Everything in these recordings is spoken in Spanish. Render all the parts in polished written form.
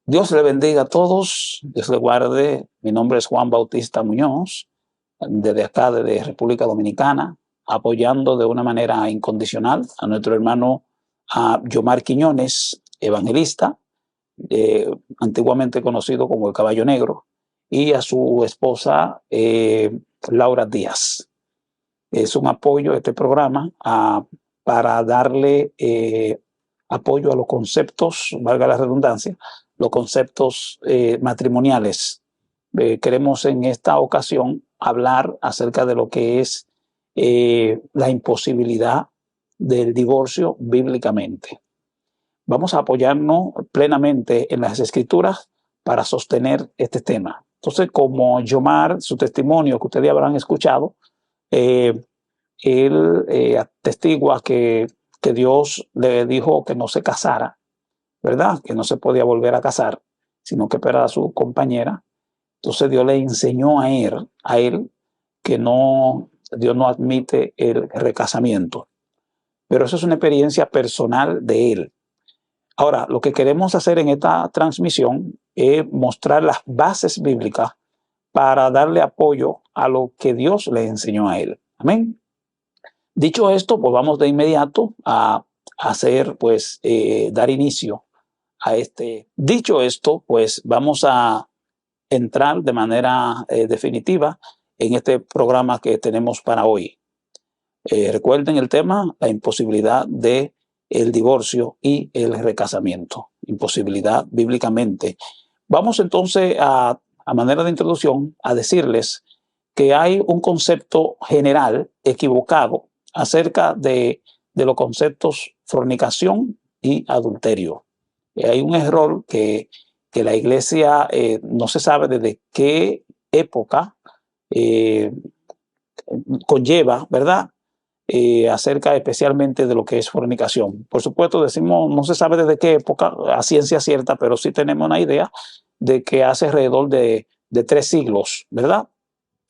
Dios le bendiga a todos, Dios le guarde. Mi nombre es Juan Bautista Muñoz, desde acá, desde República Dominicana, apoyando de una manera incondicional a nuestro hermano Yomar Quiñones, evangelista, antiguamente conocido como el Caballo Negro, y a su esposa Laura Díaz. Es un apoyo a este programa para darle apoyo a los conceptos, valga la redundancia, los conceptos matrimoniales. Queremos en esta ocasión hablar acerca de lo que es la imposibilidad del divorcio bíblicamente. Vamos a apoyarnos plenamente en las escrituras para sostener este tema. Entonces, como Yomar, su testimonio que ustedes habrán escuchado, él atestigua que Dios le dijo que no se casara, ¿verdad? Que no se podía volver a casar, sino que esperara a su compañera. Entonces Dios le enseñó a él que Dios no admite el recasamiento. Pero eso es una experiencia personal de él. Ahora, lo que queremos hacer en esta transmisión es mostrar las bases bíblicas para darle apoyo a lo que Dios le enseñó a él. Amén. Dicho esto, pues vamos de inmediato a hacer, pues, dar inicio a este. Dicho esto, pues vamos a entrar de manera definitiva en este programa que tenemos para hoy. Recuerden el tema, la imposibilidad de el divorcio y el recasamiento. Imposibilidad bíblicamente. Vamos entonces a manera de introducción a decirles que hay un concepto general equivocado acerca de los conceptos fornicación y adulterio. Hay un error que la iglesia no se sabe desde qué época conlleva, ¿verdad? Acerca especialmente de lo que es fornicación. Por supuesto, decimos, no se sabe desde qué época, a ciencia cierta, pero sí tenemos una idea de que hace alrededor de 3 siglos, ¿verdad?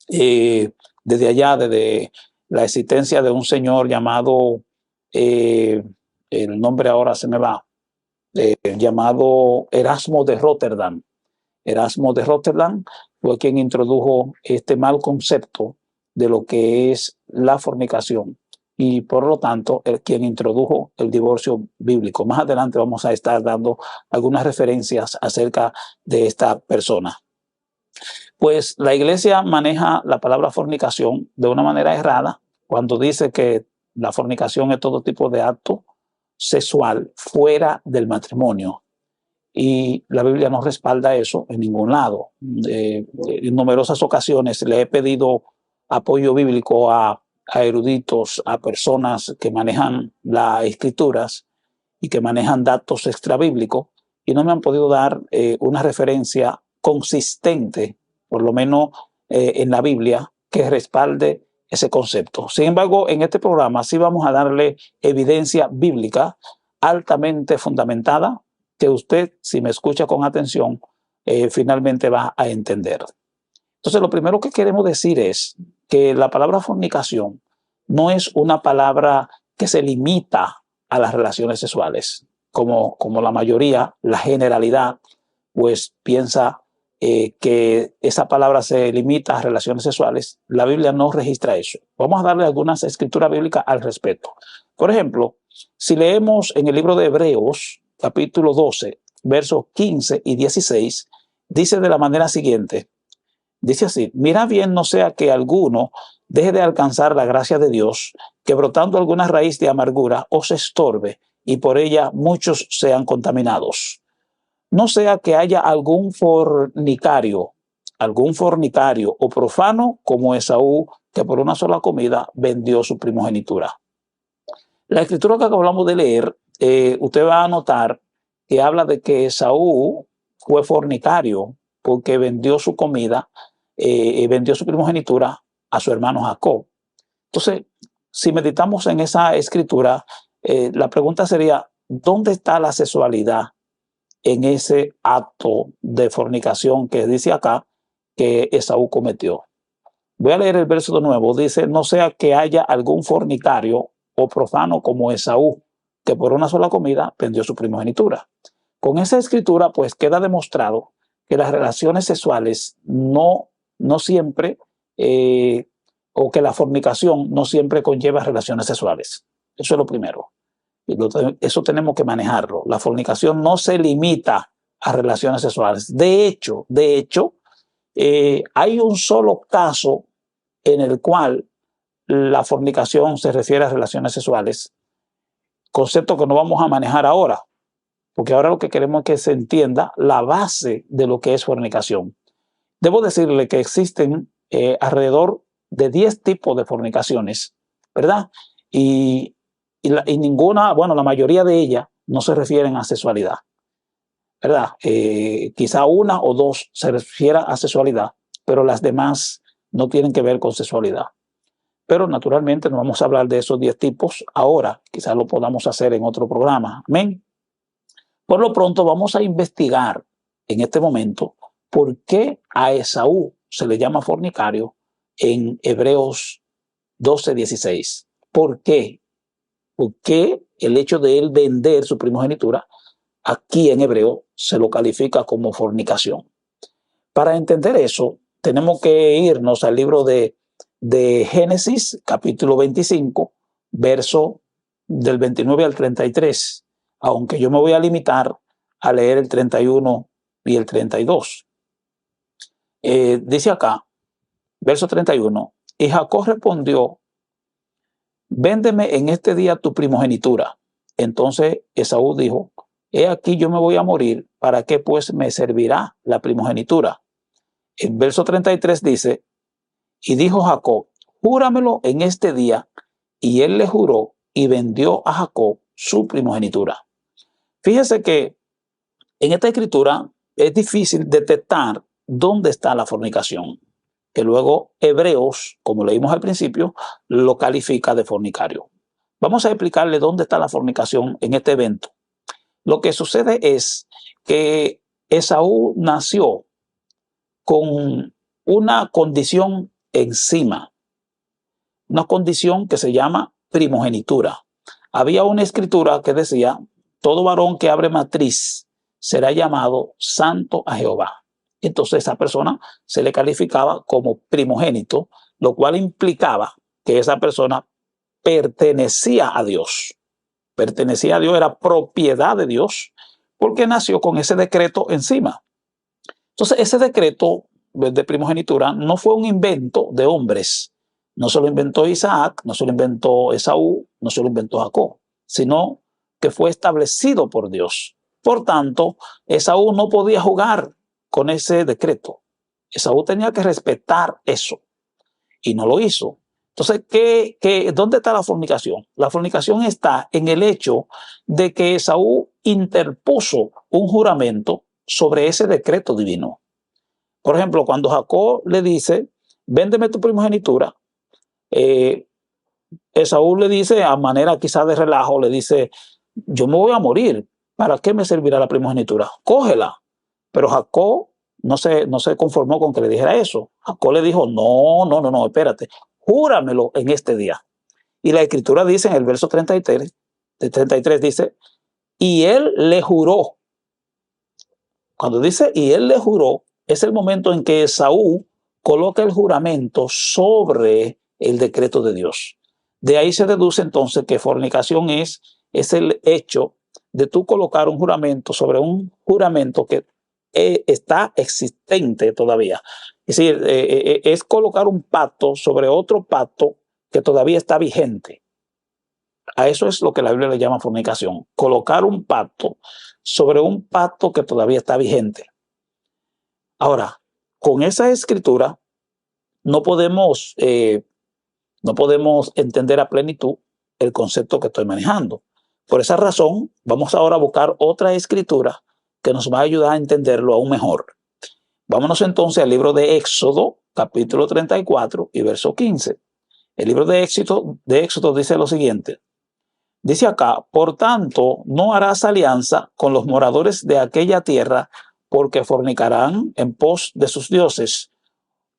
Desde allá, desde la existencia de un señor llamado, el nombre ahora se me va, llamado Erasmo de Rotterdam. Erasmo de Rotterdam fue quien introdujo este mal concepto de lo que es la fornicación y por lo tanto quien introdujo el divorcio bíblico. Más adelante vamos a estar dando algunas referencias acerca de esta persona. Pues la iglesia maneja la palabra fornicación de una manera errada cuando dice que la fornicación es todo tipo de acto sexual fuera del matrimonio. Y la Biblia no respalda eso en ningún lado. En numerosas ocasiones le he pedido apoyo bíblico a eruditos, a personas que manejan las escrituras y que manejan datos extrabíblicos y no me han podido dar una referencia consistente, por lo menos en la Biblia, que respalde ese concepto. Sin embargo, en este programa sí vamos a darle evidencia bíblica altamente fundamentada que usted, si me escucha con atención, finalmente va a entender. Entonces, lo primero que queremos decir es que la palabra fornicación no es una palabra que se limita a las relaciones sexuales, como la mayoría, la generalidad, pues piensa que esa palabra se limita a relaciones sexuales. La Biblia no registra eso. Vamos a darle algunas escrituras bíblicas al respecto. Por ejemplo, si leemos en el libro de Hebreos, capítulo 12, versos 15 y 16, dice de la manera siguiente, dice así: mira bien no sea que alguno deje de alcanzar la gracia de Dios, que brotando alguna raíz de amargura os estorbe y por ella muchos sean contaminados. No sea que haya algún fornicario o profano como Esaú, que por una sola comida vendió su primogenitura. La escritura que acabamos de leer, usted va a notar que habla de que Esaú fue fornicario porque vendió su comida, vendió su primogenitura a su hermano Jacob. Entonces, si meditamos en esa escritura, la pregunta sería, ¿dónde está la sexualidad en ese acto de fornicación que dice acá que Esaú cometió? Voy a leer el verso de nuevo. Dice, no sea que haya algún fornicario o profano como Esaú, que por una sola comida vendió su primogenitura. Con esa escritura, pues queda demostrado que las relaciones sexuales no siempre, o que la fornicación no siempre conlleva relaciones sexuales. Eso es lo primero. Y eso tenemos que manejarlo. La fornicación no se limita a relaciones sexuales. De hecho, hay un solo caso en el cual la fornicación se refiere a relaciones sexuales, concepto que no vamos a manejar ahora, porque ahora lo que queremos es que se entienda la base de lo que es fornicación. Debo decirle que existen alrededor de 10 tipos de fornicaciones, ¿verdad? Y ninguna, bueno, la mayoría de ellas no se refieren a sexualidad, ¿verdad? Quizá una o dos se refiera a sexualidad, pero las demás no tienen que ver con sexualidad. Pero naturalmente no vamos a hablar de esos 10 tipos ahora, quizás lo podamos hacer en otro programa. Amén. Por lo pronto vamos a investigar en este momento por qué a Esaú se le llama fornicario en Hebreos 12:16. ¿Por qué? ¿Por qué el hecho de él vender su primogenitura aquí en hebreo se lo califica como fornicación? Para entender eso, tenemos que irnos al libro de Génesis, capítulo 25, verso del 29 al 33, aunque yo me voy a limitar a leer el 31 y el 32. Dice acá, verso 31, y Jacob respondió, véndeme en este día tu primogenitura. Entonces Esaú dijo, he aquí yo me voy a morir, ¿para qué pues me servirá la primogenitura? El verso 33 dice, y dijo Jacob, júramelo en este día, y él le juró y vendió a Jacob su primogenitura. Fíjese que en esta escritura es difícil detectar dónde está la fornicación, que luego Hebreos, como leímos al principio, lo califica de fornicario. Vamos a explicarle dónde está la fornicación en este evento. Lo que sucede es que Esaú nació con una condición encima, una condición que se llama primogenitura. Había una escritura que decía, todo varón que abre matriz será llamado santo a Jehová. Entonces esa persona se le calificaba como primogénito, lo cual implicaba que esa persona pertenecía a Dios. Pertenecía a Dios, era propiedad de Dios, porque nació con ese decreto encima. Entonces ese decreto de primogenitura no fue un invento de hombres. No se lo inventó Isaac, no se lo inventó Esaú, no se lo inventó Jacob, sino que fue establecido por Dios. Por tanto, Esaú no podía jugar con ese decreto. Esaú tenía que respetar eso y no lo hizo. Entonces, ¿dónde está la fornicación? La fornicación está en el hecho de que Esaú interpuso un juramento sobre ese decreto divino. Por ejemplo, cuando Jacob le dice, véndeme tu primogenitura, Esaú le dice, a manera quizás de relajo, le dice, yo me voy a morir, ¿para qué me servirá la primogenitura? Cógela. Pero Jacob no se conformó con que le dijera eso. Jacob le dijo, no, espérate, júramelo en este día. Y la escritura dice en el verso 33 dice, y él le juró. Cuando dice, y él le juró, es el momento en que Esaú coloca el juramento sobre el decreto de Dios. De ahí se deduce entonces que fornicación es el hecho de tú colocar un juramento sobre un juramento que está existente todavía. Es decir, es colocar un pacto sobre otro pacto que todavía está vigente. A eso es lo que la Biblia le llama fornicación. Colocar un pacto sobre un pacto que todavía está vigente. Ahora, con esa escritura no podemos entender a plenitud el concepto que estoy manejando. Por esa razón, vamos ahora a buscar otra escritura que nos va a ayudar a entenderlo aún mejor. Vámonos entonces al libro de Éxodo, capítulo 34 y verso 15. El libro de Éxodo dice lo siguiente. Dice acá, por tanto, no harás alianza con los moradores de aquella tierra, porque fornicarán en pos de sus dioses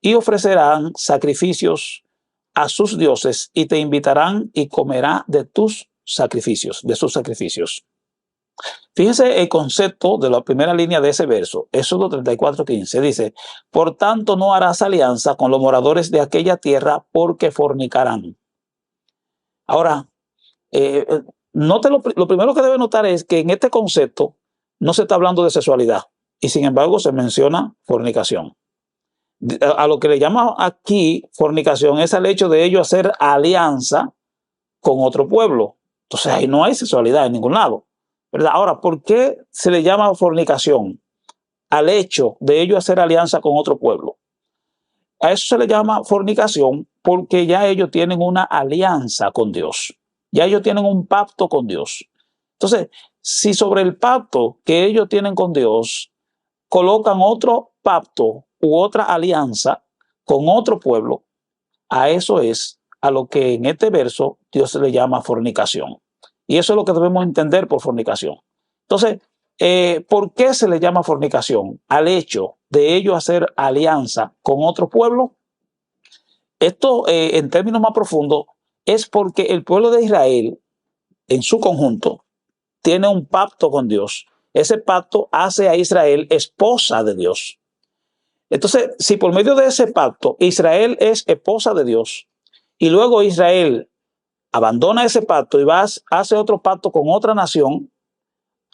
y ofrecerán sacrificios a sus dioses y te invitarán y comerá de tus sacrificios, de sus sacrificios. Fíjese el concepto de la primera línea de ese verso, Éxodo 34:15, dice, por tanto no harás alianza con los moradores de aquella tierra porque fornicarán. Ahora, note lo primero que debe notar es que en este concepto no se está hablando de sexualidad y sin embargo se menciona fornicación. A lo que le llama aquí fornicación es al hecho de ellos hacer alianza con otro pueblo. Entonces ahí no hay sexualidad en ningún lado, ¿verdad? Ahora, ¿por qué se le llama fornicación? Al hecho de ellos hacer alianza con otro pueblo. A eso se le llama fornicación porque ya ellos tienen una alianza con Dios. Ya ellos tienen un pacto con Dios. Entonces, si sobre el pacto que ellos tienen con Dios colocan otro pacto u otra alianza con otro pueblo, a eso es a lo que en este verso Dios se le llama fornicación. Y eso es lo que debemos entender por fornicación. Entonces, ¿por qué se le llama fornicación? Al hecho de ellos hacer alianza con otro pueblo. Esto, en términos más profundos, es porque el pueblo de Israel, en su conjunto, tiene un pacto con Dios. Ese pacto hace a Israel esposa de Dios. Entonces, si por medio de ese pacto Israel es esposa de Dios y luego Israel abandona ese pacto y hace otro pacto con otra nación,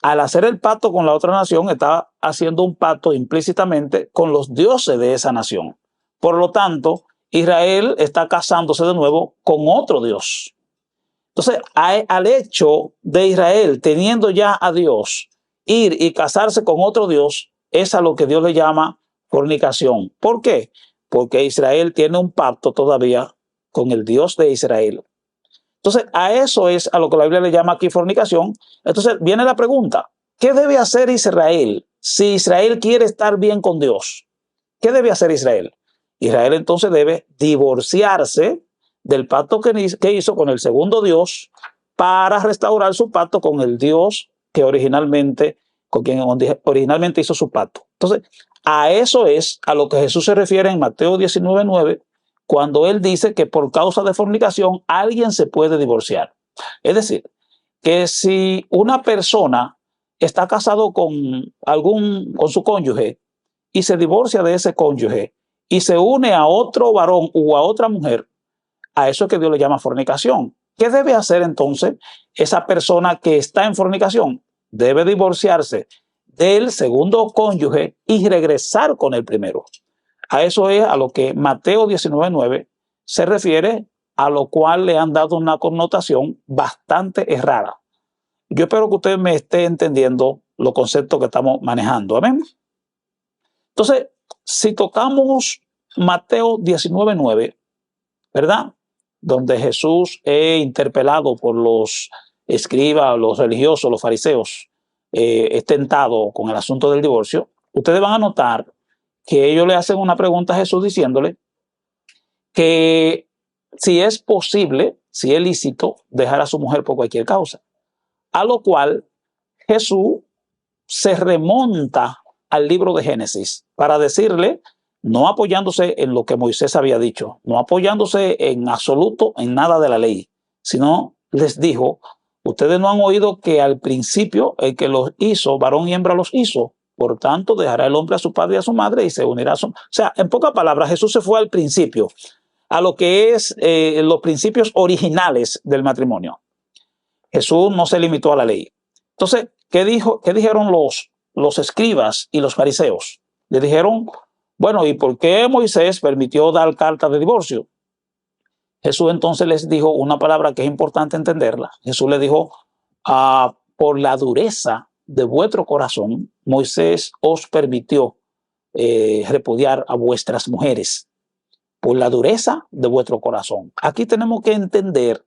al hacer el pacto con la otra nación está haciendo un pacto implícitamente con los dioses de esa nación. Por lo tanto, Israel está casándose de nuevo con otro Dios. Entonces, al hecho de Israel teniendo ya a Dios, ir y casarse con otro Dios, es a lo que Dios le llama fornicación. ¿Por qué? Porque Israel tiene un pacto todavía con el Dios de Israel. Entonces, a eso es a lo que la Biblia le llama aquí fornicación. Entonces, viene la pregunta, ¿qué debe hacer Israel si Israel quiere estar bien con Dios? ¿Qué debe hacer Israel? Israel entonces debe divorciarse del pacto que hizo con el segundo Dios para restaurar su pacto con el Dios que con quien originalmente hizo su pacto. Entonces, a eso es a lo que Jesús se refiere en Mateo 19:9, cuando él dice que por causa de fornicación alguien se puede divorciar. Es decir, que si una persona está casado con su cónyuge y se divorcia de ese cónyuge y se une a otro varón u a otra mujer, a eso es que Dios le llama fornicación. ¿Qué debe hacer entonces esa persona que está en fornicación? Debe divorciarse del segundo cónyuge y regresar con el primero. A eso es a lo que Mateo 19:9 se refiere, a lo cual le han dado una connotación bastante errada. Yo espero que usted me esté entendiendo los conceptos que estamos manejando. Amén. Entonces, si tocamos Mateo 19:9, ¿verdad? Donde Jesús es interpelado por los escribas, los religiosos, los fariseos, es tentado con el asunto del divorcio, ustedes van a notar que ellos le hacen una pregunta a Jesús diciéndole que si es posible, si es lícito, dejar a su mujer por cualquier causa. A lo cual Jesús se remonta al libro de Génesis para decirle, no apoyándose en lo que Moisés había dicho, no apoyándose en absoluto en nada de la ley, sino les dijo, ustedes no han oído que al principio el que los hizo, varón y hembra los hizo, por tanto dejará el hombre a su padre y a su madre y se unirá a su... O sea, en pocas palabras, Jesús se fue al principio, a lo que es los principios originales del matrimonio. Jesús no se limitó a la ley. Entonces, ¿qué dijeron los escribas y los fariseos? Le dijeron, bueno, ¿y por qué Moisés permitió dar carta de divorcio? Jesús entonces les dijo una palabra que es importante entenderla. Jesús le dijo, por la dureza de vuestro corazón, Moisés os permitió repudiar a vuestras mujeres. Por la dureza de vuestro corazón. Aquí tenemos que entender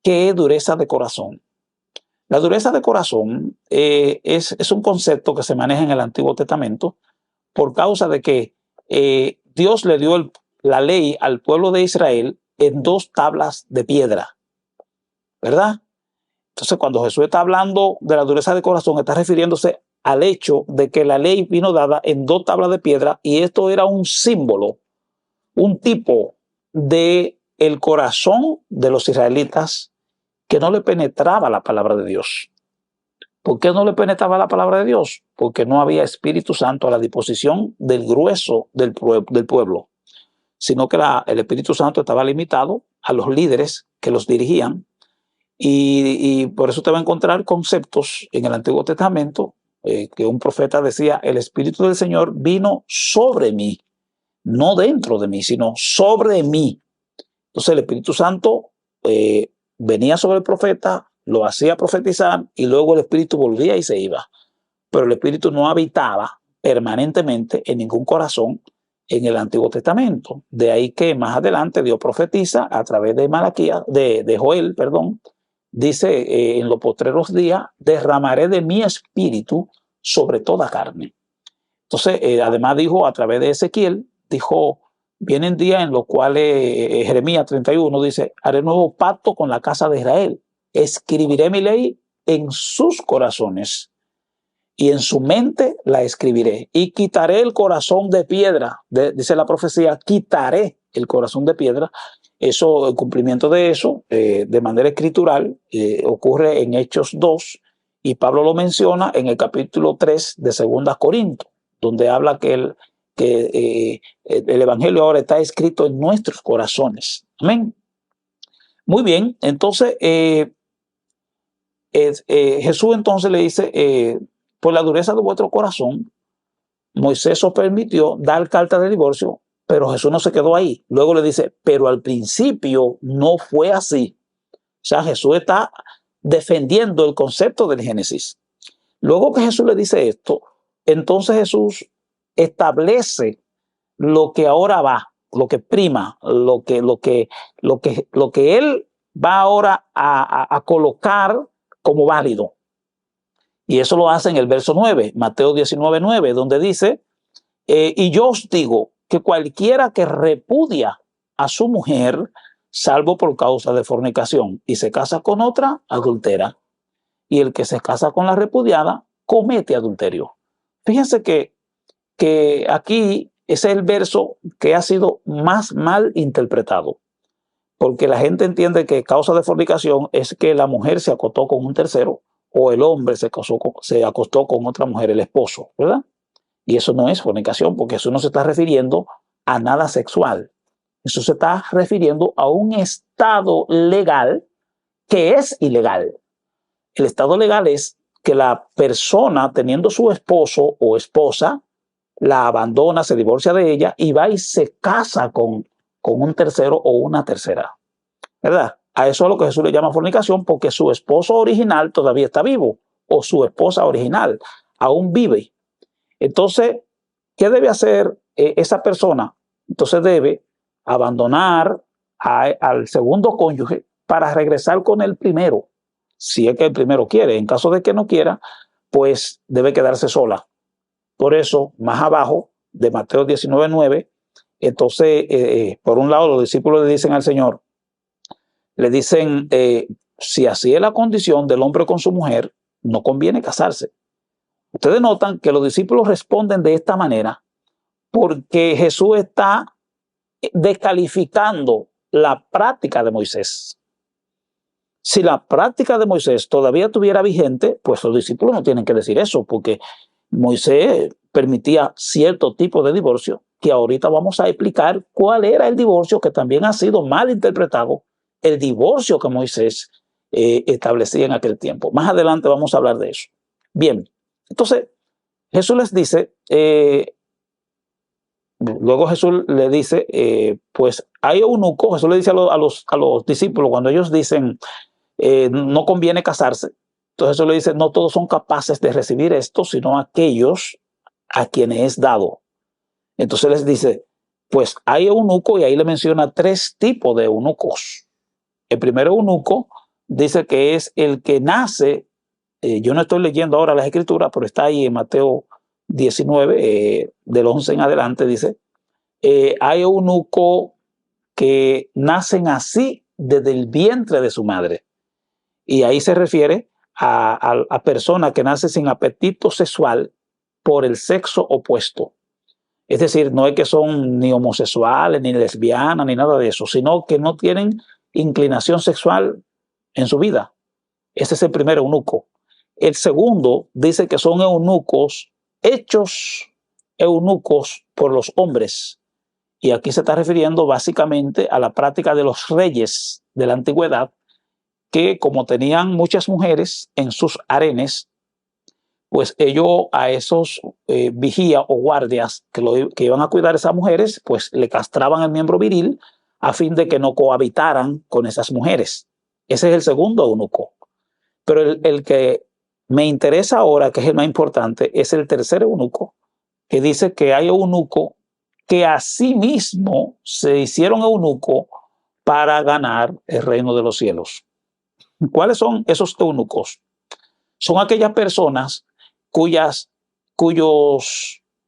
qué es dureza de corazón. La dureza de corazón es un concepto que se maneja en el Antiguo Testamento por causa de que Dios le dio la ley al pueblo de Israel en 2 tablas de piedra, ¿verdad? Entonces, cuando Jesús está hablando de la dureza de corazón, está refiriéndose al hecho de que la ley vino dada en 2 tablas de piedra y esto era un símbolo, un tipo de el corazón de los israelitas que no le penetraba la palabra de Dios. ¿Por qué no le penetraba la palabra de Dios? Porque no había Espíritu Santo a la disposición del grueso del pueblo, sino que el Espíritu Santo estaba limitado a los líderes que los dirigían, y por eso te va a encontrar conceptos en el Antiguo Testamento que un profeta decía: el Espíritu del Señor vino sobre mí, no dentro de mí, sino sobre mí. Entonces el Espíritu Santo venía sobre el profeta, lo hacía profetizar, y luego el Espíritu volvía y se iba. Pero el Espíritu no habitaba permanentemente en ningún corazón en el Antiguo Testamento. De ahí que más adelante Dios profetiza a través de de Joel, perdón, dice: en los postreros días derramaré de mi espíritu sobre toda carne. Entonces, además dijo a través de Ezequiel, dijo: vienen días en los cuales, Jeremías 31 dice: haré nuevo pacto con la casa de Israel, escribiré mi ley en sus corazones y en su mente la escribiré, y quitaré el corazón de piedra. Dice la profecía: quitaré el corazón de piedra. Eso, el cumplimiento de eso, de manera escritural, ocurre en Hechos 2, y Pablo lo menciona en el capítulo 3 de 2 Corintios, donde habla que el evangelio ahora está escrito en nuestros corazones. Amén. Muy bien, entonces Jesús entonces le dice: por la dureza de vuestro corazón, Moisés os permitió dar carta de divorcio, pero Jesús no se quedó ahí. Luego le dice: pero al principio no fue así. O sea, Jesús está defendiendo el concepto del Génesis. Luego que Jesús le dice esto, entonces Jesús establece lo que ahora va, lo que prima, lo que él va ahora a colocar como válido. Y eso lo hace en el verso 9, Mateo 19:9, donde dice: y yo os digo que cualquiera que repudia a su mujer, salvo por causa de fornicación, y se casa con otra, adultera. Y el que se casa con la repudiada, comete adulterio. Fíjense que aquí ese es el verso que ha sido más mal interpretado, porque la gente entiende que causa de fornicación es que la mujer se acostó con un tercero, o el hombre se acostó con otra mujer, el esposo, ¿verdad? Y eso no es fornicación, porque eso no se está refiriendo a nada sexual. Eso se está refiriendo a un estado legal que es ilegal. El estado legal es que la persona, teniendo su esposo o esposa, la abandona, se divorcia de ella y va y se casa con un tercero o una tercera, ¿verdad? A eso es lo que Jesús le llama fornicación, porque su esposo original todavía está vivo, o su esposa original aún vive. Entonces, ¿qué debe hacer esa persona? Entonces debe abandonar al segundo cónyuge para regresar con el primero, si es que el primero quiere. En caso de que no quiera, pues debe quedarse sola. Por eso, más abajo de Mateo 19:9, entonces, por un lado, los discípulos le dicen al Señor, le dicen: si así es la condición del hombre con su mujer, no conviene casarse. Ustedes notan que los discípulos responden de esta manera porque Jesús está descalificando la práctica de Moisés. Si la práctica de Moisés todavía estuviera vigente, pues los discípulos no tienen que decir eso, porque Moisés permitía cierto tipo de divorcio, que ahorita vamos a explicar cuál era el divorcio que también ha sido mal interpretado, el divorcio que Moisés establecía en aquel tiempo. Más adelante vamos a hablar de eso. Bien, entonces Jesús les dice, luego Jesús le dice, pues hay eunucos. Jesús le dice a los discípulos, cuando ellos dicen, no conviene casarse, entonces Jesús le dice: no todos son capaces de recibir esto, sino aquellos a quienes es dado. Entonces les dice, pues hay eunucos, y ahí le menciona 3 tipos de eunucos. El primer eunuco dice que es el que nace, yo no estoy leyendo ahora las escrituras, pero está ahí en Mateo 19, del 11 en adelante, dice: hay eunucos que nacen así desde el vientre de su madre. Y ahí se refiere a personas que nacen sin apetito sexual por el sexo opuesto. Es decir, no es que son ni homosexuales, ni lesbianas, ni nada de eso, sino que no tienen inclinación sexual en su vida. Ese es el primer eunuco. El segundo dice que son eunucos, hechos eunucos por los hombres. Y aquí se está refiriendo básicamente a la práctica de los reyes de la antigüedad, que como tenían muchas mujeres en sus harenes, pues ellos a esos vigías o guardias que iban a cuidar a esas mujeres, pues le castraban el miembro viril a fin de que no cohabitaran con esas mujeres. Ese es el segundo eunuco. Pero el que me interesa ahora, que es el más importante, es el tercer eunuco, que dice que hay eunuco que a sí mismo se hicieron eunuco para ganar el reino de los cielos. ¿Cuáles son esos eunucos? Son aquellas personas cuyos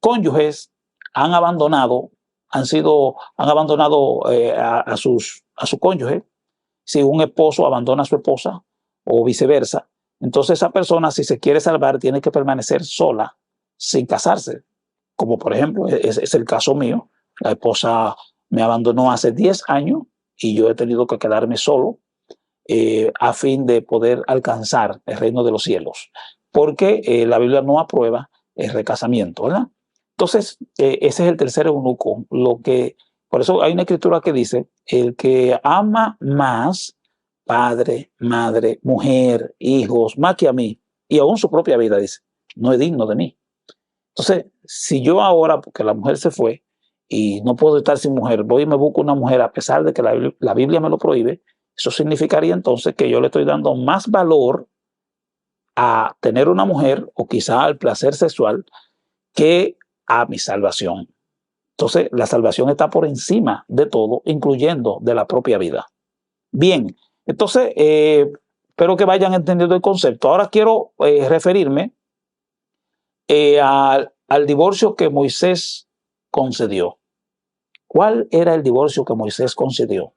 cónyuges han abandonado, han abandonado a su cónyuge. Si un esposo abandona a su esposa o viceversa, entonces esa persona, si se quiere salvar, tiene que permanecer sola, sin casarse. Como por ejemplo, es el caso mío. La esposa me abandonó hace 10 años y yo he tenido que quedarme solo a fin de poder alcanzar el reino de los cielos. Porque la Biblia no aprueba el recasamiento, ¿verdad? Entonces, ese es el tercer eunuco. Por eso hay una escritura que dice, el que ama más padre, madre, mujer, hijos, más que a mí, y aún su propia vida, dice, no es digno de mí. Entonces, si yo ahora, porque la mujer se fue y no puedo estar sin mujer, voy y me busco una mujer a pesar de que la Biblia me lo prohíbe, eso significaría entonces que yo le estoy dando más valor a tener una mujer o quizá al placer sexual que a mi salvación. Entonces, la salvación está por encima de todo, incluyendo de la propia vida. Bien, entonces, espero que vayan entendiendo el concepto. Ahora quiero referirme al divorcio que Moisés concedió. ¿Cuál era el divorcio que Moisés concedió?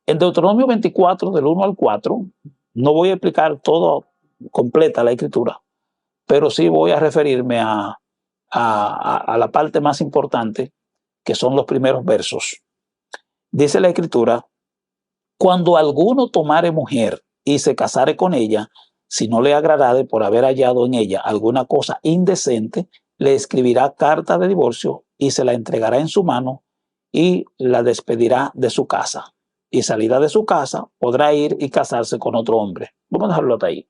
En Deuteronomio 24, del 1 al 4, no voy a explicar todo completa la escritura, pero sí voy a referirme a la parte más importante, que son los primeros versos. Dice la escritura, cuando alguno tomare mujer y se casare con ella, si no le agradare por haber hallado en ella alguna cosa indecente, le escribirá carta de divorcio y se la entregará en su mano y la despedirá de su casa. Y salida de su casa podrá ir y casarse con otro hombre. Vamos a dejarlo hasta ahí.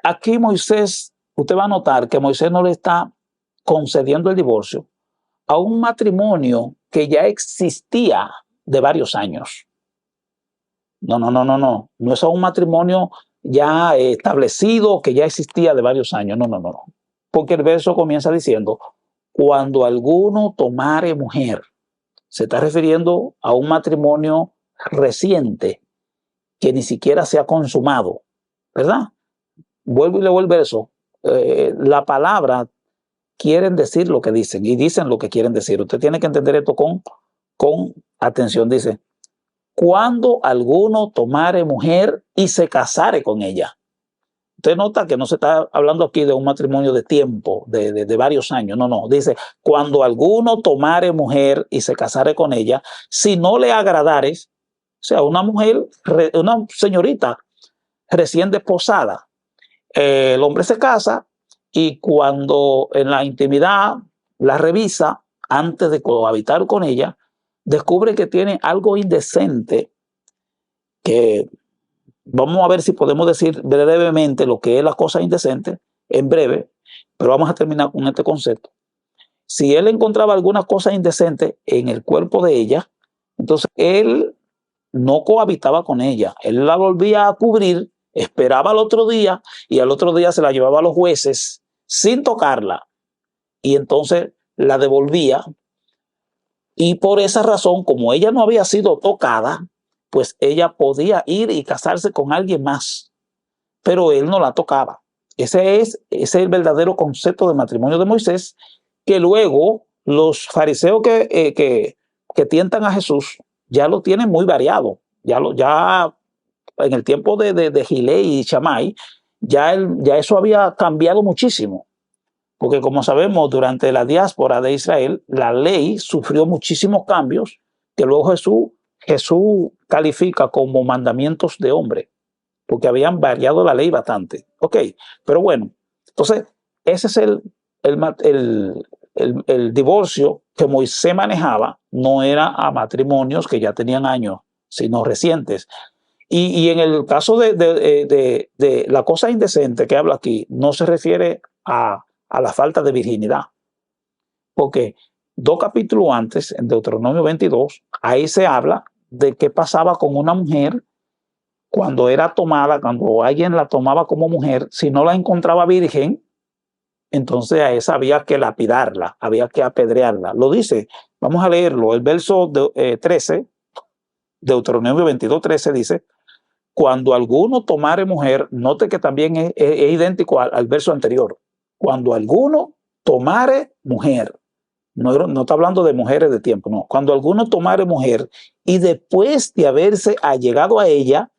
Aquí Moisés, usted va a notar que Moisés no le está concediendo el divorcio a un matrimonio que ya existía de varios años. No es a un matrimonio ya establecido que ya existía de varios años. No. Porque el verso comienza diciendo, cuando alguno tomare mujer, se está refiriendo a un matrimonio reciente que ni siquiera se ha consumado, ¿verdad? Vuelvo y leo el verso. La palabra quieren decir lo que dicen y dicen lo que quieren decir. Usted tiene que entender esto con atención. Dice, cuando alguno tomare mujer y se casare con ella. Usted nota que no se está hablando aquí de un matrimonio de tiempo, de varios años. No. Dice, cuando alguno tomare mujer y se casare con ella, si no le agradares, o sea, una mujer, una señorita recién desposada, el hombre se casa y cuando en la intimidad la revisa antes de cohabitar con ella, descubre que tiene algo indecente, que vamos a ver si podemos decir brevemente lo que es la cosa indecente, en breve, pero vamos a terminar con este concepto. Si él encontraba alguna cosa indecente en el cuerpo de ella, entonces él no cohabitaba con ella, él la volvía a cubrir, esperaba al otro día y al otro día se la llevaba a los jueces sin tocarla y entonces la devolvía. Y por esa razón, como ella no había sido tocada, pues ella podía ir y casarse con alguien más, pero él no la tocaba. Ese es el verdadero concepto de matrimonio de Moisés, que luego los fariseos que tientan a Jesús ya lo tienen muy variado. Ya en el tiempo de Gilei y Shammai, ya eso había cambiado muchísimo. Porque como sabemos, durante la diáspora de Israel, la ley sufrió muchísimos cambios que luego Jesús califica como mandamientos de hombre. porque habían variado la ley bastante. Ok, pero bueno, entonces ese es el divorcio que Moisés manejaba, no era a matrimonios que ya tenían años, sino recientes. Y en el caso de la cosa indecente que habla aquí, no se refiere a la falta de virginidad, porque 2 capítulos antes, en Deuteronomio 22, ahí se habla de qué pasaba con una mujer cuando era tomada, cuando alguien la tomaba como mujer, si no la encontraba virgen, entonces a esa había que lapidarla, había que apedrearla. Lo dice, vamos a leerlo, el verso 13, Deuteronomio 22, 13 dice, cuando alguno tomare mujer, note que también es idéntico al verso anterior, cuando alguno tomare mujer, no está hablando de mujeres de tiempo, no, cuando alguno tomare mujer y después de haberse allegado a ella,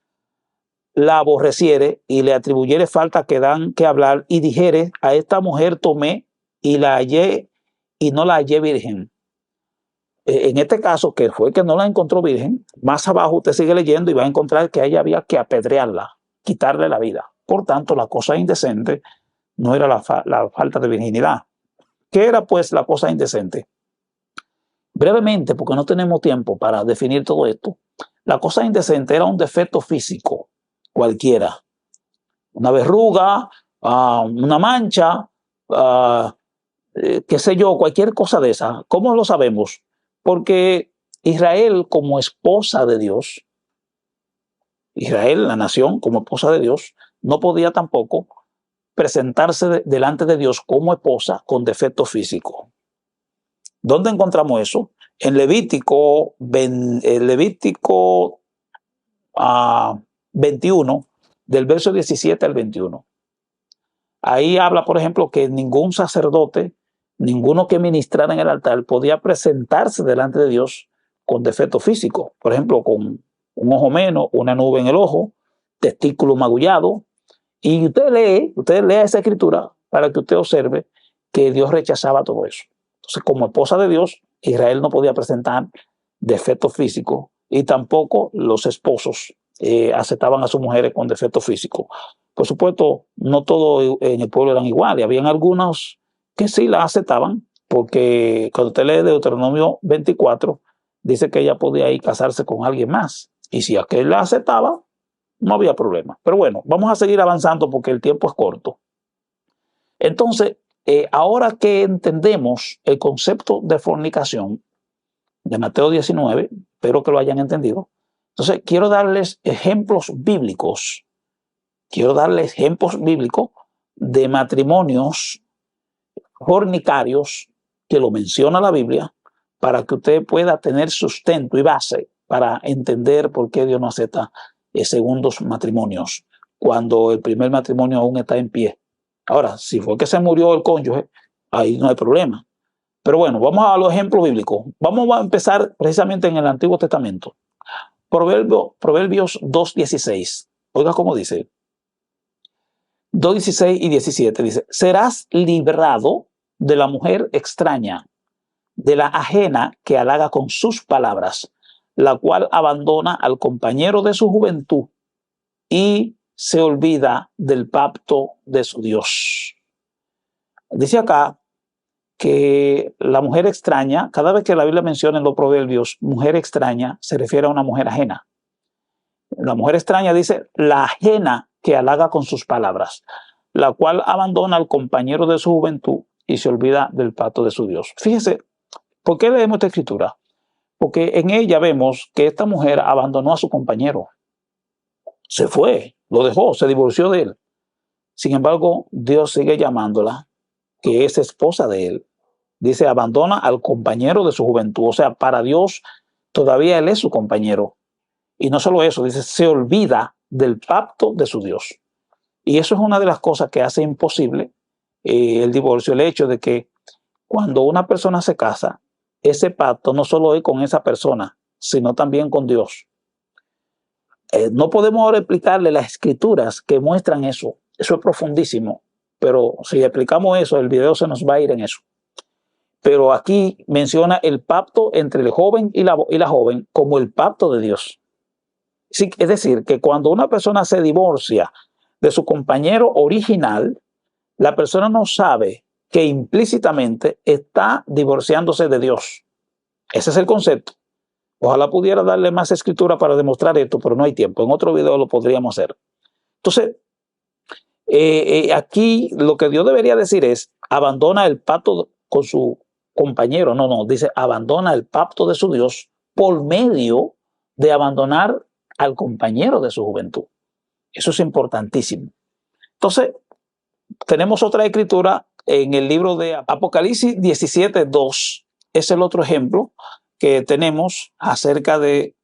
la aborreciere y le atribuyere falta que dan que hablar y dijere, a esta mujer tomé y la hallé y no la hallé virgen. En este caso, que fue que no la encontró virgen, más abajo usted sigue leyendo y va a encontrar que a ella había que apedrearla, quitarle la vida. Por tanto, la cosa indecente no era la falta de virginidad. ¿Qué era pues la cosa indecente? Brevemente, porque no tenemos tiempo para definir todo esto, la cosa indecente era un defecto físico cualquiera. Una verruga, una mancha, qué sé yo, cualquier cosa de esa. ¿Cómo lo sabemos? Porque Israel como esposa de Dios, Israel, la nación como esposa de Dios, no podía tampoco presentarse delante de Dios como esposa con defecto físico. ¿Dónde encontramos eso? En Levítico 21, del verso 17 al 21. Ahí habla, por ejemplo, que ningún sacerdote, ninguno que ministrara en el altar podía presentarse delante de Dios con defecto físico. Por ejemplo, con un ojo menos, una nube en el ojo, testículo magullado. Y usted lee esa escritura para que usted observe que Dios rechazaba todo eso. Entonces, como esposa de Dios, Israel no podía presentar defectos físicos y tampoco los esposos aceptaban a sus mujeres con defectos físicos. Por supuesto, no todos en el pueblo eran iguales, habían algunos que sí la aceptaban, porque cuando usted lee Deuteronomio 24, dice que ella podía ir casarse con alguien más, y si aquel la aceptaba, no había problema. Pero bueno, vamos a seguir avanzando porque el tiempo es corto. Entonces, ahora que entendemos el concepto de fornicación de Mateo 19, espero que lo hayan entendido, entonces quiero darles ejemplos bíblicos. Quiero darles ejemplos bíblicos de matrimonios fornicarios que lo menciona la Biblia para que usted pueda tener sustento y base para entender por qué Dios no acepta segundos matrimonios cuando el primer matrimonio aún está en pie. Ahora, si fue que se murió el cónyuge, ahí no hay problema. Pero bueno, vamos a los ejemplos bíblicos. Vamos a empezar precisamente en el Antiguo Testamento. Proverbios 2:16. Oiga cómo dice. 2:16 y 17 dice, serás librado de la mujer extraña, de la ajena que halaga con sus palabras, la cual abandona al compañero de su juventud y se olvida del pacto de su Dios. Dice acá que la mujer extraña, cada vez que la Biblia menciona en los proverbios mujer extraña, se refiere a una mujer ajena. La mujer extraña dice la ajena que halaga con sus palabras, la cual abandona al compañero de su juventud y se olvida del pacto de su Dios. Fíjese, ¿por qué leemos esta escritura? Porque en ella vemos que esta mujer abandonó a su compañero. Se fue, lo dejó, se divorció de él. Sin embargo, Dios sigue llamándola, que es esposa de él. Dice, abandona al compañero de su juventud. O sea, para Dios todavía él es su compañero. Y no solo eso, dice, se olvida del pacto de su Dios. Y eso es una de las cosas que hace imposible el divorcio, el hecho de que cuando una persona se casa, ese pacto no solo es con esa persona, sino también con Dios. No podemos ahora explicarle las escrituras que muestran eso. Eso es profundísimo. Pero si explicamos eso, el video se nos va a ir en eso. Pero aquí menciona el pacto entre el joven y la joven como el pacto de Dios. Sí, es decir, que cuando una persona se divorcia de su compañero original, la persona no sabe que implícitamente está divorciándose de Dios. Ese es el concepto. Ojalá pudiera darle más escritura para demostrar esto, pero no hay tiempo. En otro video lo podríamos hacer. Entonces, aquí lo que Dios debería decir es, abandona el pacto con su compañero. No, dice, abandona el pacto de su Dios por medio de abandonar al compañero de su juventud. Eso es importantísimo. Entonces, tenemos otra escritura en el libro de Apocalipsis 17:2. Es el otro ejemplo que tenemos acerca de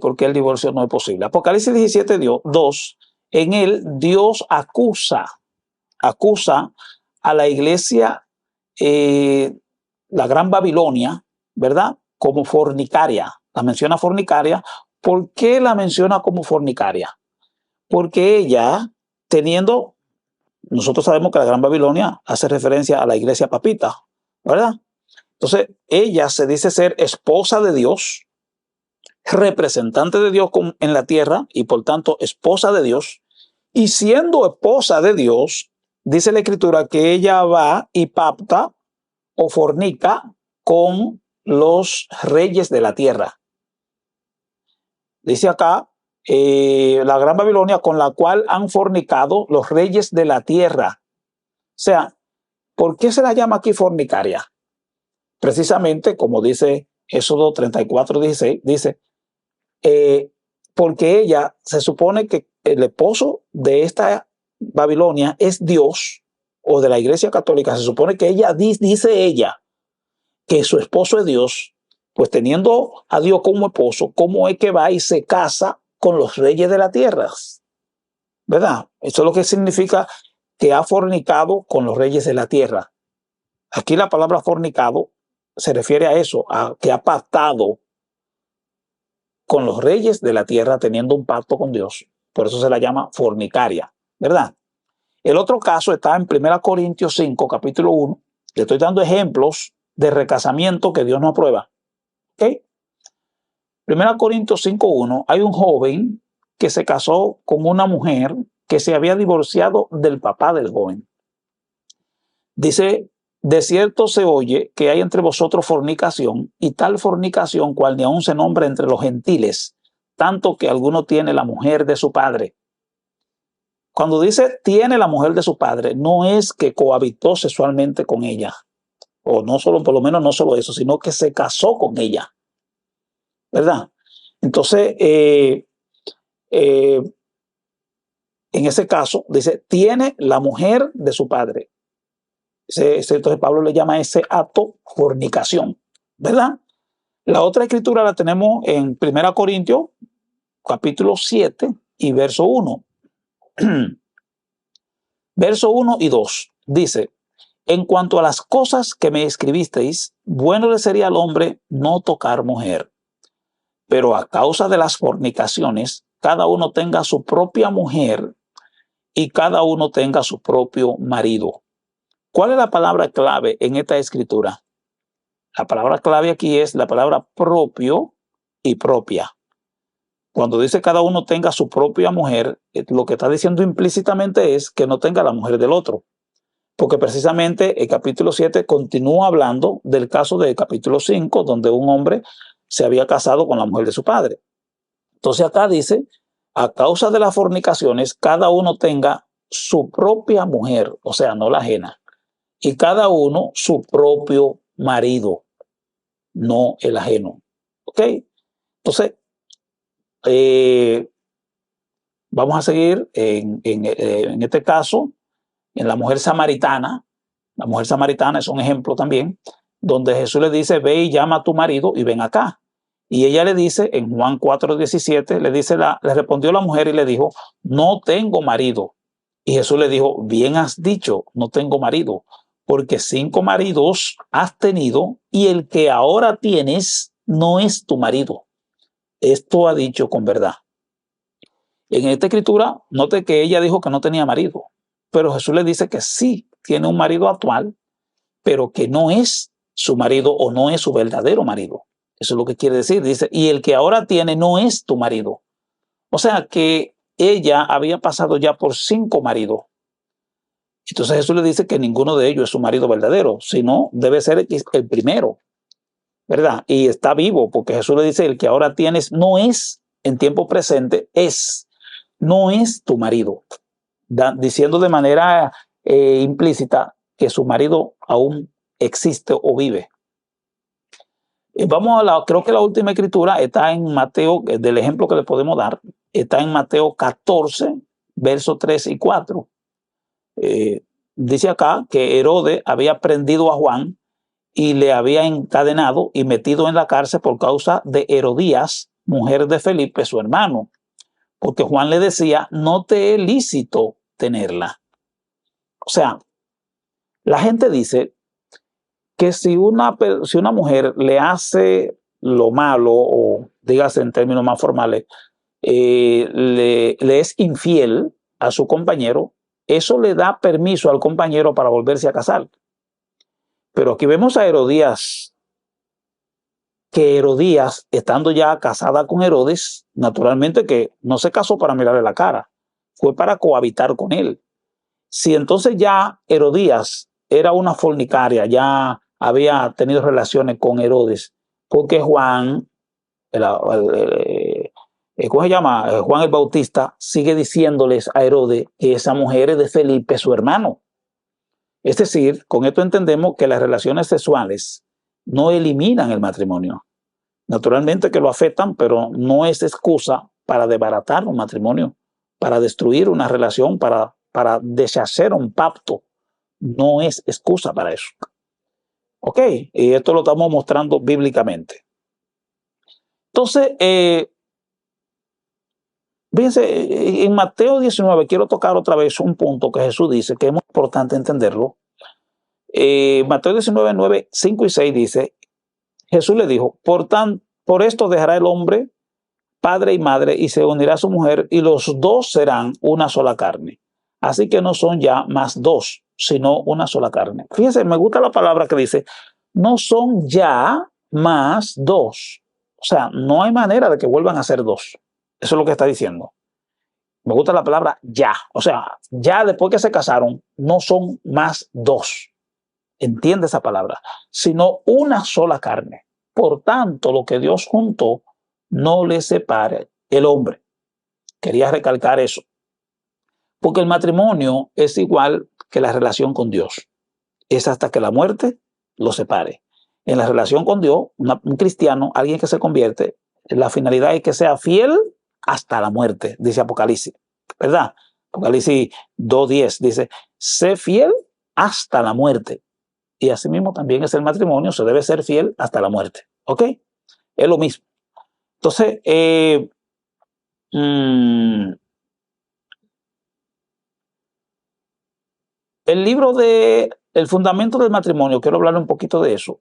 por qué el divorcio no es posible. Apocalipsis 17:2, en él Dios acusa a la iglesia, la Gran Babilonia, ¿verdad? Como fornicaria. La menciona fornicaria. ¿Por qué la menciona como fornicaria? Porque ella, nosotros sabemos que la Gran Babilonia hace referencia a la iglesia papita, ¿verdad? Entonces, ella se dice ser esposa de Dios, representante de Dios en la tierra y por tanto esposa de Dios. Y siendo esposa de Dios, dice la Escritura que ella va y pacta o fornica con los reyes de la tierra. Dice acá, la Gran Babilonia con la cual han fornicado los reyes de la tierra. O sea, ¿por qué se la llama aquí fornicaria? Precisamente, como dice Éxodo 34:16, dice, porque ella se supone que el esposo de esta Babilonia es Dios, o de la Iglesia Católica, se supone que ella dice ella que su esposo es Dios, pues teniendo a Dios como esposo, ¿cómo es que va y se casa con los reyes de la tierra? ¿Verdad? Eso es lo que significa que ha fornicado con los reyes de la tierra. Aquí la palabra fornicado se refiere a eso, a que ha pactado con los reyes de la tierra teniendo un pacto con Dios. Por eso se la llama fornicaria, ¿verdad? El otro caso está en 1 Corintios 5, capítulo 1. Le estoy dando ejemplos de recasamiento que Dios no aprueba. ¿Ok? 1 Corintios 5:1, hay un joven que se casó con una mujer que se había divorciado del papá del joven. Dice, de cierto se oye que hay entre vosotros fornicación, y tal fornicación cual ni aun se nombra entre los gentiles, tanto que alguno tiene la mujer de su padre. Cuando dice tiene la mujer de su padre, no es que cohabitó sexualmente con ella, o no solo, por lo menos no solo eso, sino que se casó con ella, ¿verdad? Entonces, en ese caso, dice, tiene la mujer de su padre. Entonces Pablo le llama a ese acto fornicación, ¿verdad? La otra escritura la tenemos en 1 Corintios, capítulo 7 y verso 1. Verso 1 y 2 dice, en cuanto a las cosas que me escribisteis, bueno le sería al hombre no tocar mujer, pero a causa de las fornicaciones, cada uno tenga su propia mujer y cada uno tenga su propio marido. ¿Cuál es la palabra clave en esta escritura? La palabra clave aquí es la palabra propio y propia. Cuando dice cada uno tenga su propia mujer, lo que está diciendo implícitamente es que no tenga la mujer del otro. Porque precisamente el capítulo 7 continúa hablando del caso del capítulo 5, donde un hombre se había casado con la mujer de su padre. Entonces acá dice, a causa de las fornicaciones, cada uno tenga su propia mujer, o sea, no la ajena, y cada uno su propio marido, no el ajeno. ¿Ok? Entonces, vamos a seguir en este caso, en la mujer samaritana. La mujer samaritana es un ejemplo también, donde Jesús le dice, ve y llama a tu marido y ven acá. Y ella le dice, en Juan 4:17, le respondió la mujer y le dijo, no tengo marido. Y Jesús le dijo, bien has dicho, no tengo marido, porque 5 maridos has tenido y el que ahora tienes no es tu marido. Esto ha dicho con verdad. En esta escritura, note que ella dijo que no tenía marido, pero Jesús le dice que sí tiene un marido actual, pero que no es su marido o no es su verdadero marido. Eso es lo que quiere decir. Dice, y el que ahora tiene no es tu marido. O sea que ella había pasado ya por 5 maridos. Entonces Jesús le dice que ninguno de ellos es su marido verdadero, sino debe ser el primero, ¿verdad? Y está vivo, porque Jesús le dice, el que ahora tienes no es en tiempo presente, no es tu marido, diciendo de manera implícita que su marido aún existe o vive. Vamos creo que la última escritura está en Mateo, del ejemplo que le podemos dar, está en Mateo 14, versos 3 y 4. Dice acá que Herodes había prendido a Juan y le había encadenado y metido en la cárcel por causa de Herodías, mujer de Felipe, su hermano, porque Juan le decía, no te es lícito tenerla. O sea, la gente dice que si una mujer le hace lo malo, o dígase en términos más formales, le es infiel a su compañero, eso le da permiso al compañero para volverse a casar. Pero aquí vemos a Herodías, que Herodías, estando ya casada con Herodes, naturalmente que no se casó para mirarle la cara, fue para cohabitar con él. Si entonces ya Herodías era una fornicaria, ya había tenido relaciones con Herodes, porque Juan, ¿cómo se llama? Juan el Bautista sigue diciéndoles a Herodes que esa mujer es de Felipe, su hermano. Es decir, con esto entendemos que las relaciones sexuales no eliminan el matrimonio. Naturalmente que lo afectan, pero no es excusa para desbaratar un matrimonio, para destruir una relación, para deshacer un pacto. No es excusa para eso. ¿Ok? Y esto lo estamos mostrando bíblicamente. Entonces, fíjense, en Mateo 19 quiero tocar otra vez un punto que Jesús dice, que es muy importante entenderlo. Mateo 19, 9, 5 y 6 dice, Jesús le dijo, por esto dejará el hombre padre y madre y se unirá a su mujer y los dos serán una sola carne. Así que no son ya más dos, sino una sola carne. Fíjense, me gusta la palabra que dice, no son ya más dos. O sea, no hay manera de que vuelvan a ser dos. Eso es lo que está diciendo. Me gusta la palabra ya. O sea, ya después que se casaron, no son más dos. Entiende esa palabra, sino una sola carne. Por tanto, lo que Dios juntó, no le separe el hombre. Quería recalcar eso. Porque el matrimonio es igual que la relación con Dios. Es hasta que la muerte lo separe. En la relación con Dios, un cristiano, alguien que se convierte, la finalidad es que sea fiel hasta la muerte, dice Apocalipsis. ¿Verdad? Apocalipsis 2:10 dice, sé fiel hasta la muerte. Y asimismo también es el matrimonio, se debe ser fiel hasta la muerte. ¿Ok? Es lo mismo. Entonces, el libro de El fundamento del matrimonio, quiero hablar un poquito de eso,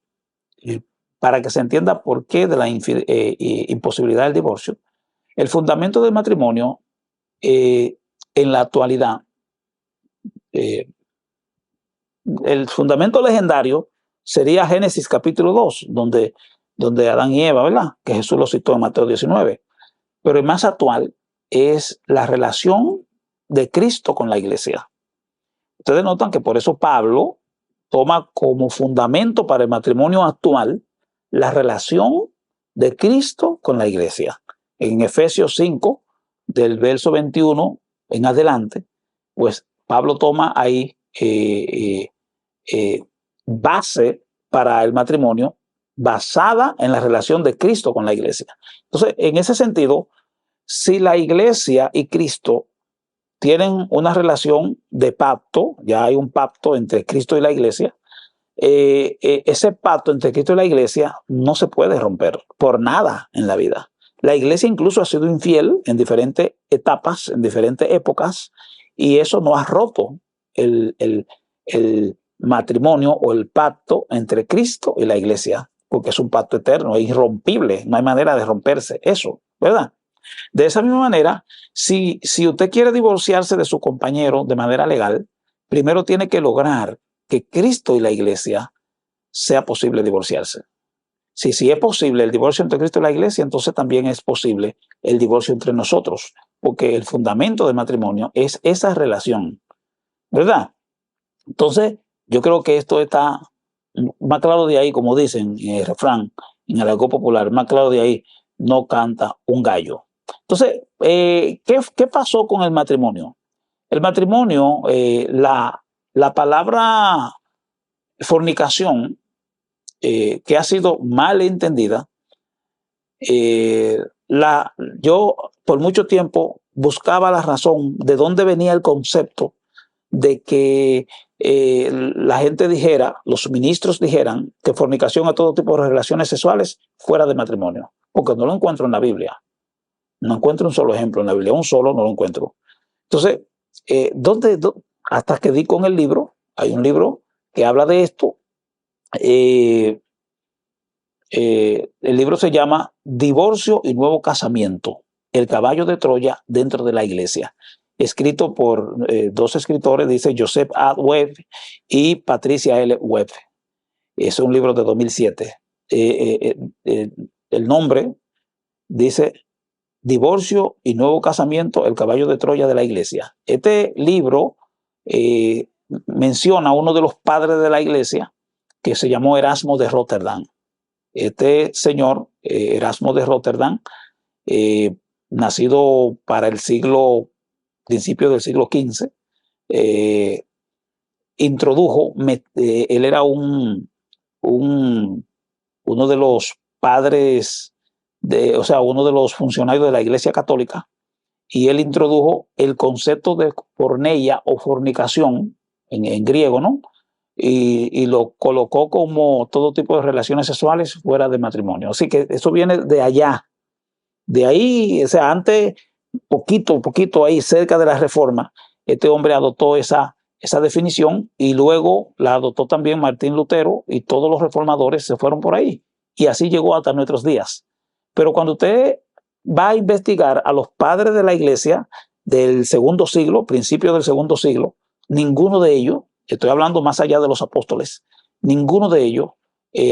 para que se entienda por qué de la imposibilidad del divorcio. El fundamento del matrimonio, en la actualidad, el fundamento legendario sería Génesis capítulo 2, donde Adán y Eva, ¿verdad? Que Jesús lo citó en Mateo 19. Pero el más actual es la relación de Cristo con la iglesia. Ustedes notan que por eso Pablo toma como fundamento para el matrimonio actual la relación de Cristo con la iglesia. En Efesios 5, del verso 21 en adelante, pues Pablo toma ahí base para el matrimonio basada en la relación de Cristo con la iglesia. Entonces, en ese sentido, si la iglesia y Cristo tienen una relación de pacto, ya hay un pacto entre Cristo y la iglesia, ese pacto entre Cristo y la iglesia no se puede romper por nada en la vida. La iglesia incluso ha sido infiel en diferentes etapas, en diferentes épocas, y eso no ha roto el matrimonio o el pacto entre Cristo y la iglesia, porque es un pacto eterno, es irrompible, no hay manera de romperse eso, ¿verdad? De esa misma manera, si usted quiere divorciarse de su compañero de manera legal, primero tiene que lograr que Cristo y la iglesia sea posible divorciarse. Si es posible el divorcio entre Cristo y la iglesia, entonces también es posible el divorcio entre nosotros, porque el fundamento del matrimonio es esa relación, ¿verdad? Entonces, yo creo que esto está más claro de ahí, como dicen en el refrán, en el argot popular, más claro de ahí no canta un gallo. Entonces, ¿qué pasó con el matrimonio? El matrimonio, la palabra fornicación, que ha sido mal entendida, yo por mucho tiempo buscaba la razón de dónde venía el concepto de que la gente dijera, los ministros dijeran que fornicación a todo tipo de relaciones sexuales fuera de matrimonio, porque no lo encuentro en la Biblia. No encuentro un solo ejemplo en la Biblia, un solo no lo encuentro. Entonces, hasta que di con el libro, hay un libro que habla de esto. El libro se llama Divorcio y Nuevo Casamiento, el caballo de Troya dentro de la iglesia, escrito por dos escritores, dice Joseph A. Webb y Patricia L. Webb. Es un libro de 2007. El nombre dice Divorcio y Nuevo Casamiento, el caballo de Troya de la iglesia. Este libro menciona a uno de los padres de la iglesia que se llamó Erasmo de Rotterdam. Este señor, Erasmo de Rotterdam, nacido para el principio del siglo XV, introdujo, él era uno de los padres, o sea, uno de los funcionarios de la Iglesia Católica, y él introdujo el concepto de porneia o fornicación en griego, ¿no? Y lo colocó como todo tipo de relaciones sexuales fuera de matrimonio. Así que eso viene de allá. De ahí, o sea, antes, poquito ahí, cerca de la Reforma, este hombre adoptó esa definición y luego la adoptó también Martín Lutero y todos los reformadores se fueron por ahí. Y así llegó hasta nuestros días. Pero cuando usted va a investigar a los padres de la iglesia del segundo siglo, principio del segundo siglo, ninguno de ellos, estoy hablando más allá de los apóstoles, ninguno de ellos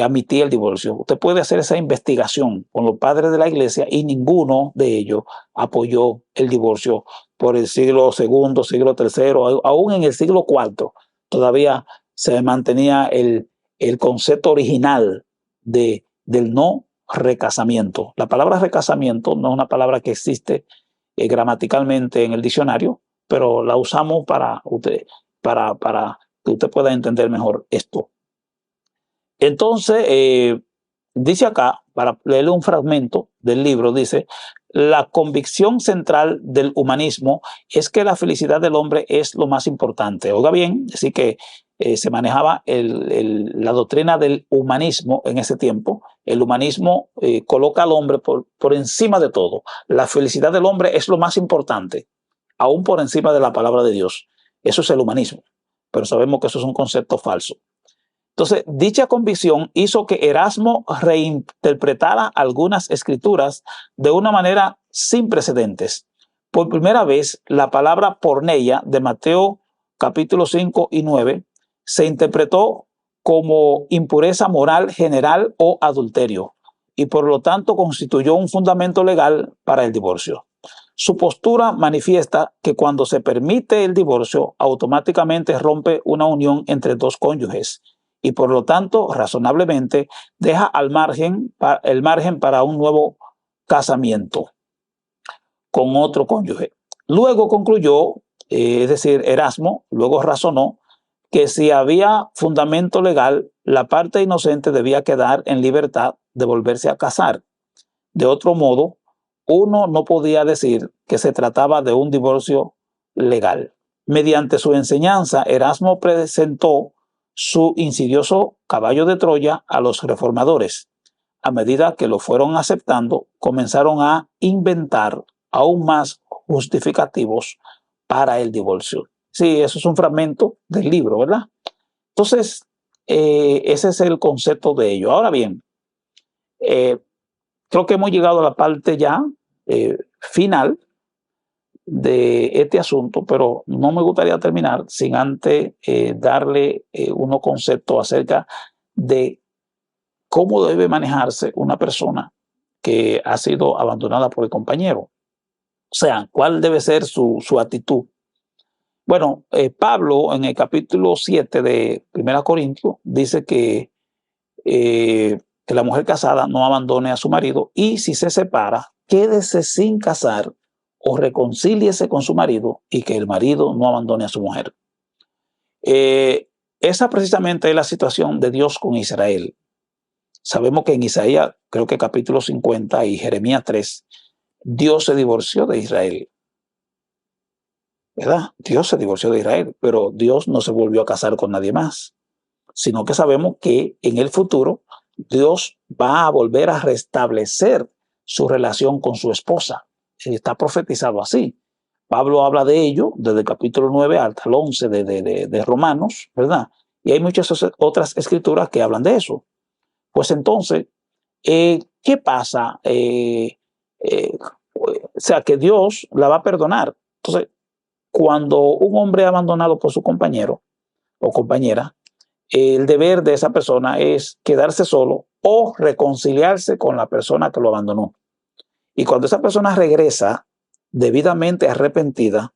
admitía el divorcio. Usted puede hacer esa investigación con los padres de la iglesia y ninguno de ellos apoyó el divorcio por el siglo segundo, siglo tercero, aún en el siglo cuarto todavía se mantenía el concepto original del no recasamiento. La palabra recasamiento no es una palabra que existe gramaticalmente en el diccionario, pero la usamos para que usted pueda entender mejor esto. Entonces, dice acá, para leerle un fragmento del libro, dice, la convicción central del humanismo es que la felicidad del hombre es lo más importante. Oiga bien, así que se manejaba la doctrina del humanismo en ese tiempo. El humanismo coloca al hombre por encima de todo. La felicidad del hombre es lo más importante, aún por encima de la palabra de Dios. Eso es el humanismo, pero sabemos que eso es un concepto falso. Entonces, dicha convicción hizo que Erasmo reinterpretara algunas escrituras de una manera sin precedentes. Por primera vez, la palabra porneia de Mateo capítulo 5 y 9 se interpretó como impureza moral general o adulterio y por lo tanto constituyó un fundamento legal para el divorcio. Su postura manifiesta que cuando se permite el divorcio, automáticamente rompe una unión entre dos cónyuges y por lo tanto, razonablemente, deja el margen para un nuevo casamiento con otro cónyuge. Luego concluyó, es decir, Erasmo, luego razonó que si había fundamento legal, la parte inocente debía quedar en libertad de volverse a casar. De otro modo, uno no podía decir que se trataba de un divorcio legal. Mediante su enseñanza, Erasmo presentó su insidioso caballo de Troya a los reformadores. A medida que lo fueron aceptando, comenzaron a inventar aún más justificativos para el divorcio. Sí, eso es un fragmento del libro, ¿verdad? Entonces, ese es el concepto de ello. Ahora bien, creo que hemos llegado a la parte ya final de este asunto, pero no me gustaría terminar sin antes darle unos conceptos acerca de cómo debe manejarse una persona que ha sido abandonada por el compañero. O sea, ¿cuál debe ser su actitud? Bueno, Pablo en el capítulo 7 de 1 Corintios dice que la mujer casada no abandone a su marido y si se separa, quédese sin casar o reconcíliese con su marido y que el marido no abandone a su mujer. Esa precisamente es la situación de Dios con Israel. Sabemos que en Isaías, creo que capítulo 50 y Jeremías 3, Dios se divorció de Israel. ¿Verdad? Dios se divorció de Israel, pero Dios no se volvió a casar con nadie más, sino que sabemos que en el futuro Dios va a volver a restablecer su relación con su esposa. Está profetizado así. Pablo habla de ello desde el capítulo 9 hasta el 11 de Romanos, ¿verdad? Y hay muchas otras escrituras que hablan de eso. Pues entonces, ¿qué pasa? O sea, que Dios la va a perdonar. Entonces, cuando un hombre es abandonado por su compañero o compañera, el deber de esa persona es quedarse solo o reconciliarse con la persona que lo abandonó. Y cuando esa persona regresa debidamente arrepentida,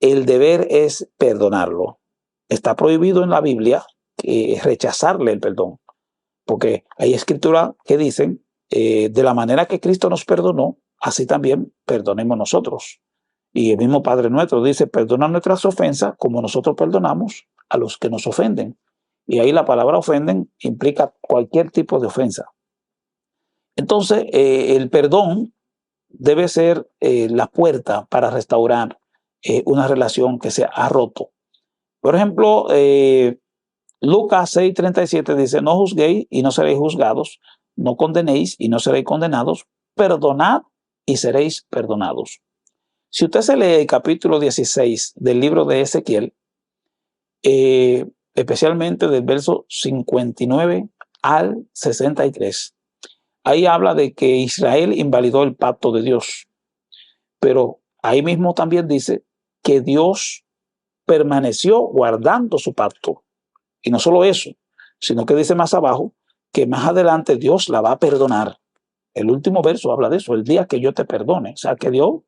el deber es perdonarlo. Está prohibido en la Biblia rechazarle el perdón, porque hay escrituras que dicen, de la manera que Cristo nos perdonó, así también perdonemos nosotros. Y el mismo Padre nuestro dice, perdona nuestras ofensas como nosotros perdonamos a los que nos ofenden. Y ahí la palabra ofenden implica cualquier tipo de ofensa. Entonces, el perdón debe ser la puerta para restaurar una relación que se ha roto. Por ejemplo, Lucas 6:37 dice, no juzguéis y no seréis juzgados, no condenéis y no seréis condenados, perdonad y seréis perdonados. Si usted se lee el capítulo 16 del libro de Ezequiel, especialmente del verso 59 al 63, ahí habla de que Israel invalidó el pacto de Dios, pero ahí mismo también dice que Dios permaneció guardando su pacto. Y no solo eso, sino que dice más abajo que más adelante Dios la va a perdonar. El último verso habla de eso, el día que yo te perdone. O sea, que Dios,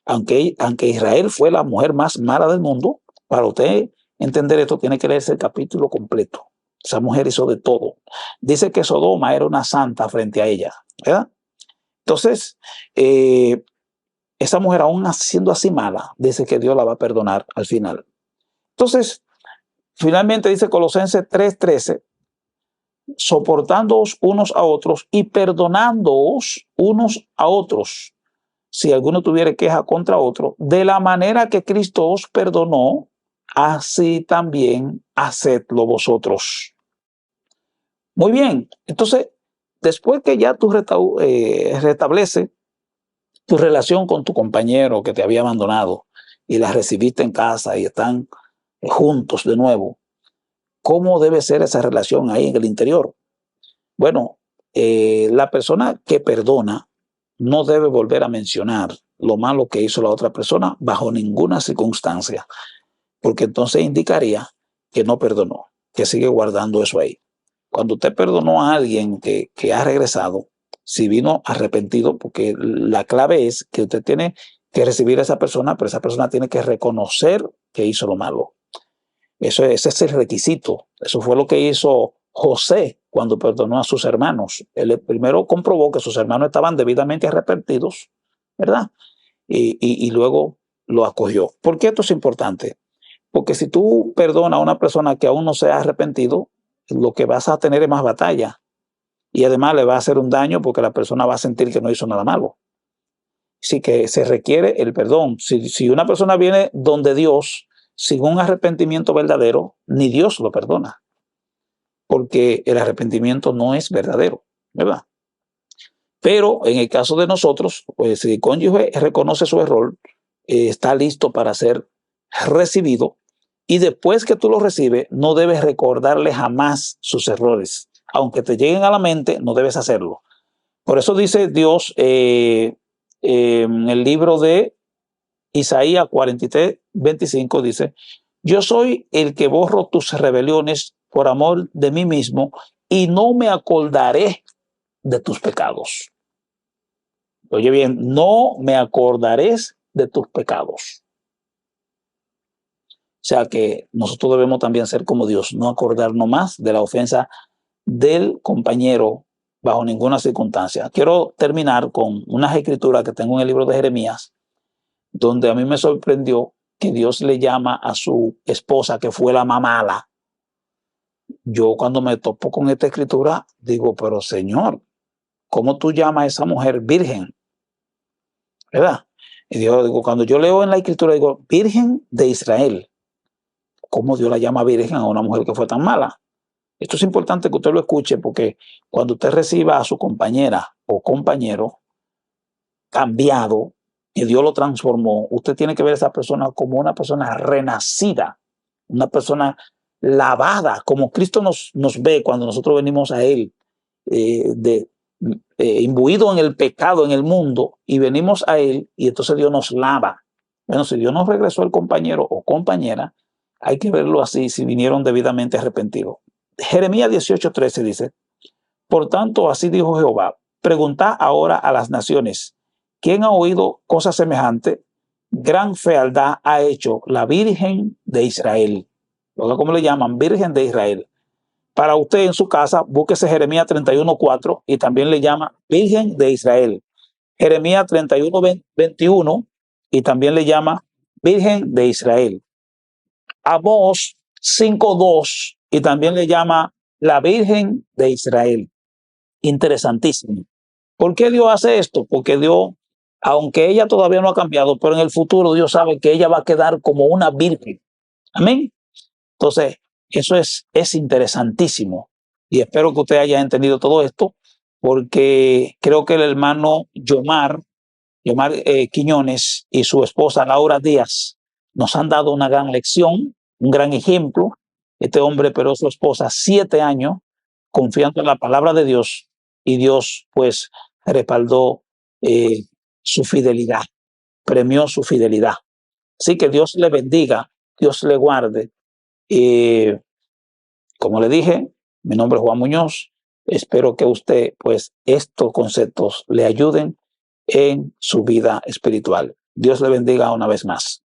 aunque Israel fue la mujer más mala del mundo, para usted entender esto tiene que leerse el capítulo completo. Esa mujer hizo de todo. Dice que Sodoma era una santa frente a ella, ¿verdad? Entonces, esa mujer aún siendo así mala, dice que Dios la va a perdonar al final. Entonces, finalmente dice Colosenses 3:13, soportándoos unos a otros y perdonándoos unos a otros, si alguno tuviera queja contra otro, de la manera que Cristo os perdonó, así también hacedlo vosotros. Muy bien, entonces, después que ya tú restableces tu relación con tu compañero que te había abandonado y la recibiste en casa y están juntos de nuevo, ¿cómo debe ser esa relación ahí en el interior? Bueno, la persona que perdona no debe volver a mencionar lo malo que hizo la otra persona bajo ninguna circunstancia, porque entonces indicaría que no perdonó, que sigue guardando eso ahí. Cuando usted perdonó a alguien que ha regresado, si vino arrepentido, porque la clave es que usted tiene que recibir a esa persona, pero esa persona tiene que reconocer que hizo lo malo. Ese es el requisito. Eso fue lo que hizo José cuando perdonó a sus hermanos. Él primero comprobó que sus hermanos estaban debidamente arrepentidos, ¿verdad? Y luego lo acogió. ¿Por qué esto es importante? Porque si tú perdonas a una persona que aún no se ha arrepentido, lo que vas a tener es más batalla. Y además le va a hacer un daño porque la persona va a sentir que no hizo nada malo. Así que se requiere el perdón. Si una persona viene donde Dios sin un arrepentimiento verdadero, ni Dios lo perdona. Porque el arrepentimiento no es verdadero, ¿verdad? Pero en el caso de nosotros, pues si el cónyuge reconoce su error, está listo para ser recibido y después que tú lo recibes, no debes recordarle jamás sus errores. Aunque te lleguen a la mente, no debes hacerlo. Por eso dice Dios en el libro de Isaías 43:25 dice, yo soy el que borro tus rebeliones por amor de mí mismo y no me acordaré de tus pecados. Oye bien, no me acordaré de tus pecados. O sea que nosotros debemos también ser como Dios, no acordarnos más de la ofensa del compañero bajo ninguna circunstancia. Quiero terminar con unas escrituras que tengo en el libro de Jeremías, donde a mí me sorprendió que Dios le llama a su esposa, que fue la mamala. Yo cuando me topo con esta escritura, digo, pero Señor, ¿cómo tú llamas a esa mujer virgen? ¿Verdad? Y Dios, digo, cuando yo leo en la escritura, digo, Virgen de Israel. ¿Cómo Dios la llama virgen a una mujer que fue tan mala? Esto es importante que usted lo escuche, porque cuando usted reciba a su compañera o compañero cambiado, que Dios lo transformó, usted tiene que ver a esa persona como una persona renacida, una persona lavada, como Cristo nos ve cuando nosotros venimos a Él, imbuido en el pecado, en el mundo, y venimos a Él, y entonces Dios nos lava. Bueno, si Dios nos regresó el compañero o compañera, hay que verlo así, si vinieron debidamente arrepentidos. Jeremías 18:13 dice, por tanto, así dijo Jehová, preguntad ahora a las naciones, ¿quién ha oído cosas semejantes? Gran fealdad ha hecho la Virgen de Israel. ¿Cómo le llaman? Virgen de Israel. Para usted en su casa, búsquese Jeremías 31:4 y también le llama Virgen de Israel. Jeremías 31:21 y también le llama Virgen de Israel. Amós 5:2 y también le llama la Virgen de Israel. Interesantísimo. ¿Por qué Dios hace esto? Porque Dios, aunque ella todavía no ha cambiado, pero en el futuro Dios sabe que ella va a quedar como una virgen. Amén. Entonces, eso es interesantísimo. Y espero que usted haya entendido todo esto, porque creo que el hermano Yomar Quiñones y su esposa Laura Díaz nos han dado una gran lección, un gran ejemplo. Este hombre esperó a su esposa 7 años confiando en la palabra de Dios y Dios pues respaldó su fidelidad, premió su fidelidad. Así que Dios le bendiga, Dios le guarde. Como le dije, mi nombre es Juan Muñoz. Espero que usted, pues, estos conceptos le ayuden en su vida espiritual. Dios le bendiga una vez más.